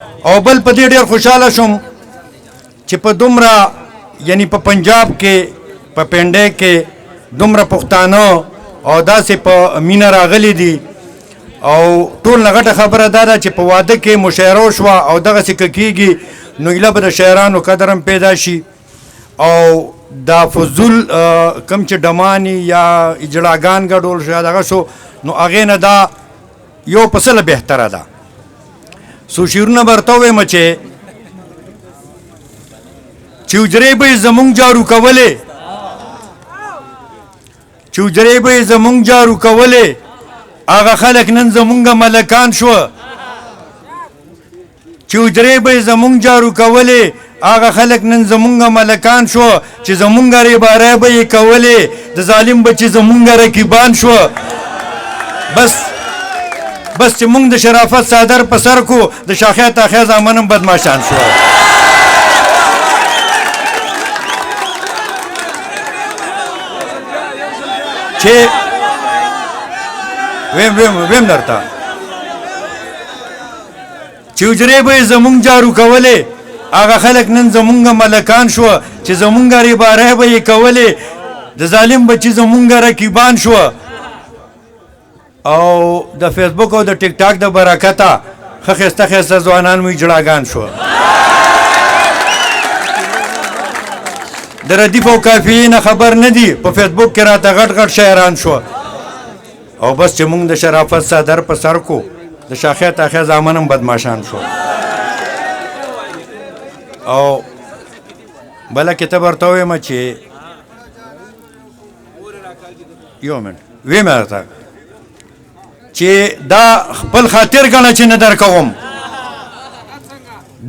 او بل په دې ډېر خوشاله شوم چې په دومره یعنی په پنجاب کې په پنډۍ کې دومره پښتانه او داسې په مینه راغلي دي او ټول نه غټه خبره دا ده چې په واده کې مشاعره وشوه او دغسې که کېږي نو ایله به د شاعرانو قدر هم پیدا شي او دا فضول کم چې ډماني یا اجړاګان ګډول شو یا دغه شو نو هغې نه دا یو په سله بهتره ده څو شعرونه به ورته ووایم چې حجرې به یې زمونږ جارو کولې چې حجرې به یې زمونږ جارو کولې هغه خلک نن زمونږ ملکان شوه چې حجرې به یې زمونږ جارو کولې هغه خلک نن زمونږ ملکان شوه چې زمونږ ریبارۍ به یې کولې د ظالم بچې زمونږ رقیبان شوه بس چې مونږ د شرافت صادر په سر کو د شاخې تاخې زامن هم بدماشان شوه چې ویم درته چې حجرې به یې زمونږ جارو کولې هغه خلک نن زمونږ ملکان شوه چې زمونږ ریبارۍ به یې کولې د ظالم بچې زمونږ رقیبان شوه او د فیسبوک او د ټیک ټاک د برکته ښه ښایسته ښایسته ځوانان مو اجړاګان شوه د ردیف او کافیې نه خبر نه دي په فیسبوک کې راته غټ غټ شاعران شوه او بس چې مونږ د شرافت صدر په سر کو د شاخې تاخې زامن هم بدماشان شو او بله کتاب ورته ووایم چې یو منټ ویم درته چې دا خپل خاطر ګڼه چې نه در کوم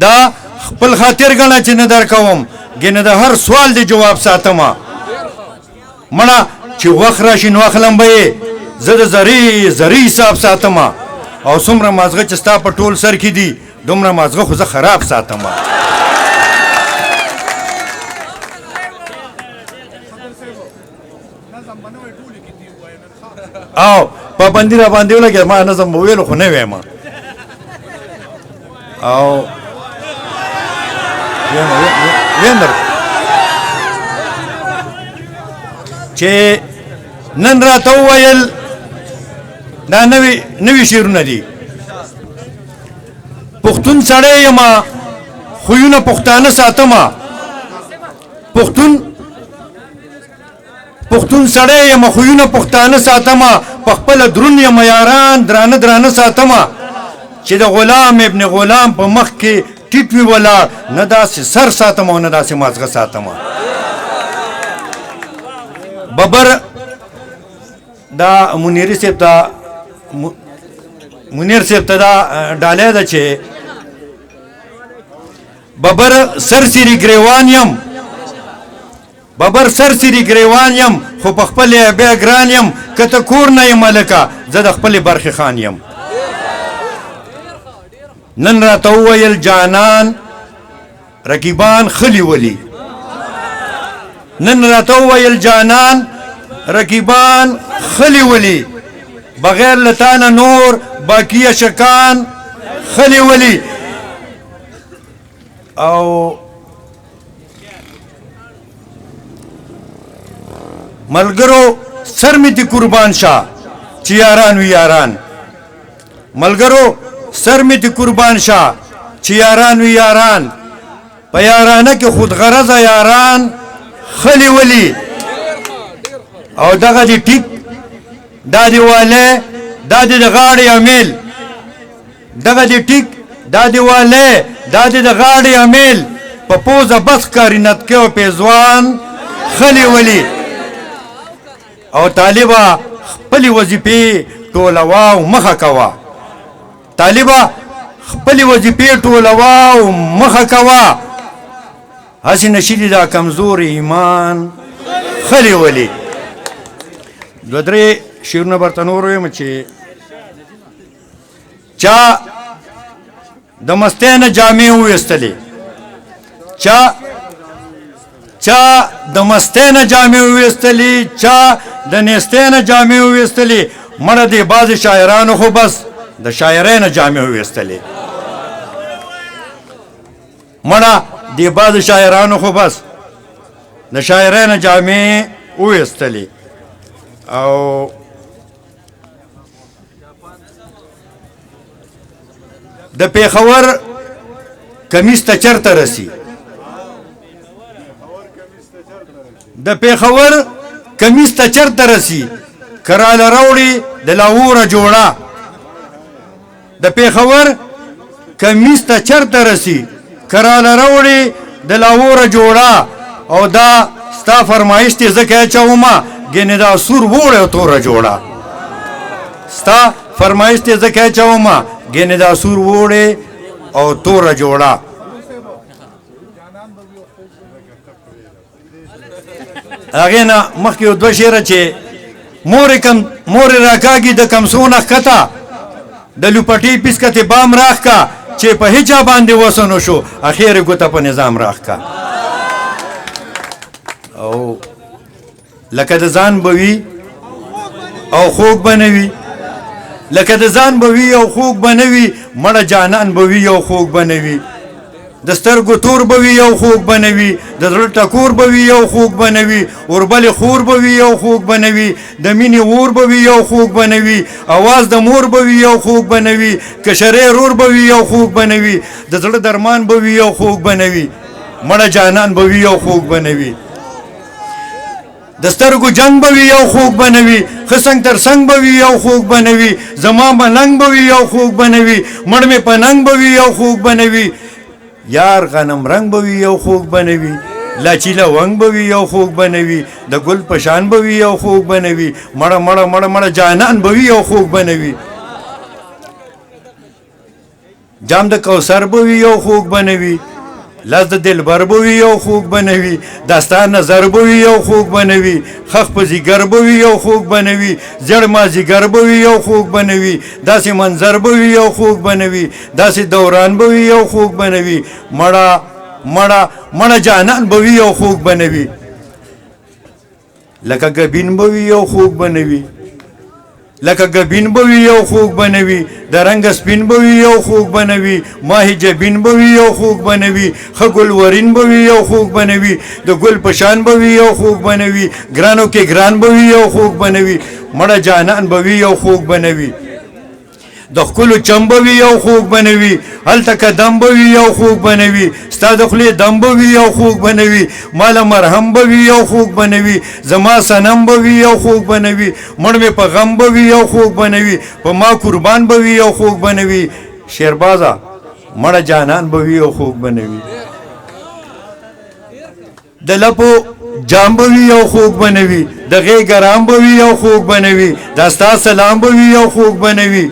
دا خپل خاطر ګڼه چې نه در کوم ګینه د هر سوال دی جواب ساتمه مړه چې وخت راشي نو اخلم به یې زه د زرې حساب ساتمه او څومره مازغه چې ستا په ټول سر کې دي دومره مازغه خو زه خراب ساتمه او پابندي را باندې ولګېد ما نظم به ویلو خو نه ویم او ویم درته چې نن راته وویل دا نوي شعرونه دي پښتون سړی یمه خویونه پښتانه ساتمه پښتون سړی یمه خویونه پښتانه ساتمه په خپله دروند یمه یاران درانه ساتمه چې د غلام ابن غلام په مخ کې ټیټ وي ولاړ نه داسې سر ساتمه او نه داسې مازغه ساتمه ببر دا منیر صاحب ته دا ډالۍ ده چې ببر سرسری ګریوان یم خو په خپل بیا ګران یم که ته کور نه یم هلکه زه د خپلې برخې خان یم نن راته وویل جانان رقیبان خلی ولی نن راته وویل جانان رقیبان خلی ولی بغیر لتانه نور باقی شکان خلی ولی او ملګرو سر می دی قربان شاه چې یاران وی یاران ملګرو سر می دی قربان شاه چې یاران وی یاران په یارانه کې خود غرضه یاران خلی ولی او دغه دی ټیک دا دی واله دا دی د غاړې امیل دغه دی ټیک دا دی واله دا دی د غاړې امیل په پوزه بس کارینت کې او پیزوان خلی ولی او طالبه خپلې وظیفې ټولوه او مخه کوه طالبه خپلې وظیفې ټولوه او مخه کوه هسې نشي دا کمزور ایمان خلی ولی دوه درې شعرونه برته نور ویم چې چا د مستۍ نه جامې وویستلې چا د مستۍ نه جامې وویستلې چا د نیستۍ نه جامې وویستلې مړه دې بعضې شاعرانو خو بس د شاعرۍ نه جامې وویستلې مړه د بعض شاعرانو خو بس د شاعرانو جامې وویستلې او د پېښور کمیس ته چرته رسی د پېښور کمیس ته چرته رسی کراله راوړي د لاهوره جوړه د پېښور کمیس ته چرته رسی کراله راوړي د لاهوره جوړه او دا ستا فرمایش دی ځکه اچومه ګینې دا سور ووړی او توره جوړه ستا فرمایش دی ځکه اچومه ګینې دا سور ووړی او توره جوړه هغې نه مخکې یو دوه شعره چې مورې راکاږي د کمسونه ښکته د لوپټې پیسکتې بام راښکه چې په هیچا باندې وسنو شو اخیر ګوته په نظام راښکه او لکه د ځان به وي او خوږ به نه وي لکه د ځان به وي او خوږ به نه وي مړه جانان به وي او خوږ به نه وي د سترګو تور به وي او خوږ به نه وي د زړه ټکور به وي او خوږ به نه وي اوربلې خور به وي او خوږ به نه وي د مینې اور به وي او خوږ به نه وي اواز د مور به وي او خوږ به نه وي کشرې رور به وي او خوږ به نه وي د زړه درمان به وي او خوږ به نه وي مړه جانان به وي او خوږ به نه وي د سترګو جنگ به وي او خوږ به نه وي ښه څنګ تر څنګ به وي او خوږ به نه وي زما ملنګ به وي او خوږ به نه وي مړ مې په ننګ به وي او خوږ به نه وي یار غنم رنگ به وي او خوږ به نه وي لاچی لونګ به وي او خوږ به نه وي د ګل په شان به وي او خوږ به نه وي مړه مړه مړه مړه جانان به وي او خوږ به نه وي جام د کوثر به وي او خوږ به نه وي لاس د دلبر به وي او خوږ به نه وي داستان نظر به وي او خوږ به نه وي خخ په ځیګر به وي او خوږ به نه وي زړ مازدیګر به وي او خوږ به نه وي داسې منظر به وي او خوږ به نه وي داسې دوران به وي او خوږ به نه وي مړه مړه مړه جانان به وي او خوږ به نه وي لکه ګبین به وي او خوږ به نه وي لکه ګبین به وي او خوږ به نه وي د رنګ سپین به وي او خوږ به نه وي ماهي جبین به وي او خوږ به نه وي ښه ګلورین به وي او خوږ به نه وي د ګل په شان به وي او خوږ به نه وي ګرانو کې ګران به وي او خوږ به نه وي مړه جانان به وي او خوږ به نه وي د ښکلو چم به وي او خوږ به نه وي هلته قدم به وي او خوږ به نه وي ستا د خولې دم به وي او خوږ به نه وي ماله مرهم به وي او خوږ به نه وي زما صنم به وي او خوږ به نه وي مړ مې په غم به وي او خوږ به نه وي په ما قربان به وي او خوږ به نه وي شیربازه مړه جانان به وي او خوږ به نه وي د لپو جام به وي او خوږ به نه وي د غېږ ارام به وي او خوږ به نه وي دا ستا سلام به وي او خوږ به نه وي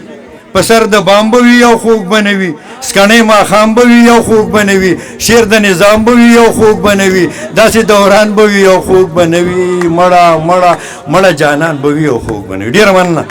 په سر د بام به وي او خوږ به نه وي سکڼې ماښام به وي او خوږ به نه وي شعر د نظام به وي او خوږ به نه وي داسې دوران به وي او خوږ به نه وي مړه مړه مړه جانان به وي او خوږ به نه وي ډېره مننه